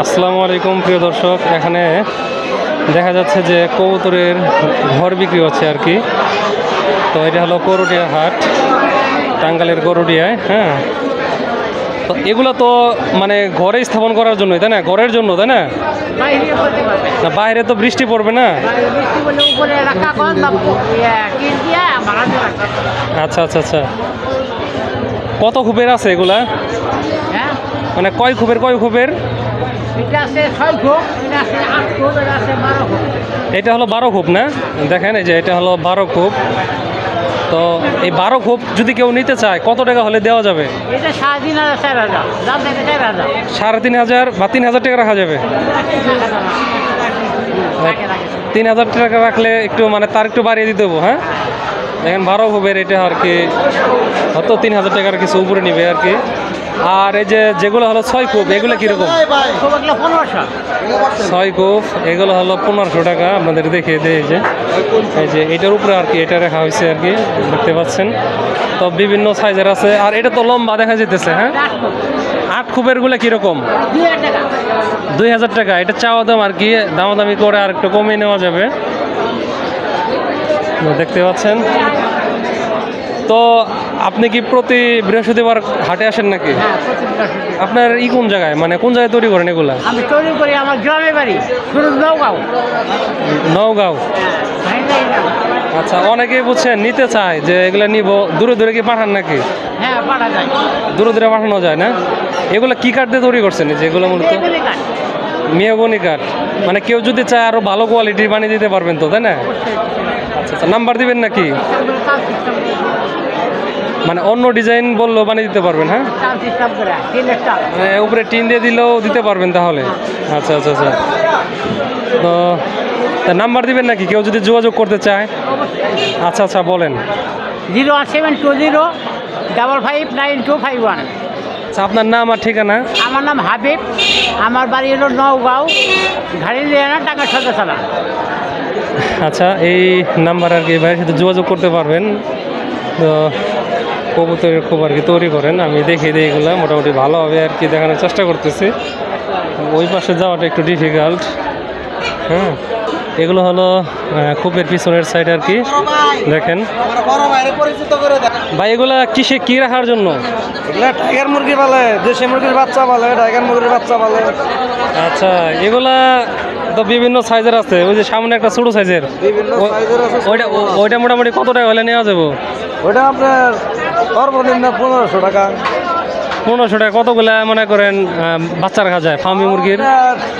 আসসালামু আলাইকুম প্রিয় দর্শক, এখানে দেখা যাচ্ছে যে কবুতরের ঘর বিক্রি হচ্ছে আর কি। তো এটা হলো করুটিয়া হাট, টাঙ্গাইলের করুটিয়ায়। হ্যাঁ, তো এগুলো তো মানে ঘরে স্থাপন করার জন্যই, তাই না? ঘরের জন্য, তাই না? না, বাইরে তো বৃষ্টি পড়বে না। আচ্ছা আচ্ছা আচ্ছা, কত খুবের আছে এগুলা? মানে কয় খুবের এটা হলো 12 খুব না? দেখেন এই যে এটা হলো 12 খুব। তো এই 12 খুব যদি কেউ নিতে চায় কত টাকা হলে দেওয়া যাবে? 3,500 বা 3,000 টাকা রাখা যাবে। 3,000 টাকা রাখলে একটু মানে তার একটু বাড়িয়ে দিতে দেবো। হ্যাঁ, দেখেন 12 খুবের এটা আর কি, হয়তো 3,000 টাকার কিছু উপরে নিবে আর কি। আর এই যে যেগুলো হলো 6 খুব, এগুলো কীরকম? 6 খুব এগুলো হলো 1500 টাকা। আপনাদের দেখিয়ে দেয় এই যে এটার উপরে আর কি এটা রাখা হয়েছে আর কি, দেখতে পাচ্ছেন। তো বিভিন্ন সাইজের আছে, আর এটা তো লম্বা দেখা যেতেছে। হ্যাঁ, 8 খুবের গুলো কীরকম? 2,000 টাকা। এটা চাওয়া দাম আর কি, দামাদামি করে আর একটু কমিয়ে নেওয়া যাবে, দেখতে পাচ্ছেন। তো আপনি কি প্রতি বৃহস্পতিবার হাটে আসেন নাকি? আপনার কোন জায়গায়, মানে কোন জায়গায় তৈরি করেন এগুলা? আমি তৈরি করি আমার গ্রামের বাড়ি নওগাঁও। আচ্ছা, অনেকেই বুঝছেন নিতে চায় যে এগুলা নিব, দূরে দূরে কি পাঠান নাকি? হ্যাঁ, পাঠা যায়, দূরে দূরে পাঠানো যায় না? এগুলো কি কাঠ দিয়ে তৈরি করছেন যেগুলো? মূলত মেহগনি কাঠ। মানে কেউ যদি চায় আরো ভালো কোয়ালিটির বানিয়ে দিতে পারবেন তো, তাই না? আচ্ছা আচ্ছা, নাম্বার দিবেন নাকি? মানে অন্য ডিজাইন বললেও বানিয়ে দিতে পারবেন? হ্যাঁ, মানে উপরে টিন দিয়ে দিলেও দিতে পারবেন তাহলে? আচ্ছা আচ্ছা আচ্ছা, তো নাম্বার দিবেন নাকি কেউ যদি যোগাযোগ করতে চায়? আচ্ছা আচ্ছা, বলেন। 01720559251। আচ্ছা, আপনার নাম আর ঠিকানা? আমার নাম হাবিব, আমার বাড়ি হলো নওগাঁও, ঘাড়ি লিয়ানা, টাঙ্গাইল সদরতলা। আচ্ছা, এই নাম্বার আর কি ভাইয়ের সাথে যোগাযোগ করতে পারবেন। তো কবুতরের খুব আর কি তৈরি করেন, আমি দেখিয়ে দিই এগুলো মোটামুটি ভালো হবে আর কি, দেখানোর চেষ্টা করতেছি। ওই পাশে যাওয়াটা একটু ডিফিকাল্ট। হ্যাঁ, এগুলো হলো খুবের পিছনের সাইড আর কি, দেখেন ভাই। এগুলা কিসে কি রাখার জন্য? এগুলা টাইগার মুরগি বলে, দেশি মুরগির বাচ্চা বলে, টাইগার মুরগির বাচ্চা বলে। আচ্ছা, এগুলা তো বিভিন্ন সাইজের আছে। ওই যে সামনে একটা ছোটো সাইজের, ওইটা মোটামুটি কত টাকা হলে নেওয়া যাবো? ওইটা আপনার সর্বনিম্ন 1500 টাকা। 1500 টাকা। কতগুলা মনে করেন বাচ্চা রাখা যায় ফার্মি মুরগির?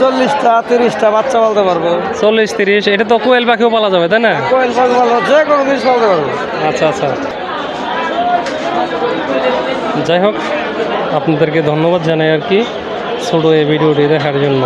40টা 30টা বাচ্চা পালতে পারবো। 40-30। এটা তো কোয়েল পাখিও পালা যাবে, তাই না? কোয়েল পাখি পালবো, যে কোনো জিনিস পালতে পারবো। আচ্ছা আচ্ছা, যাই হোক, আপনাদেরকে ধন্যবাদ জানাই আর কি ছোটো এই ভিডিওটি দেখার জন্য।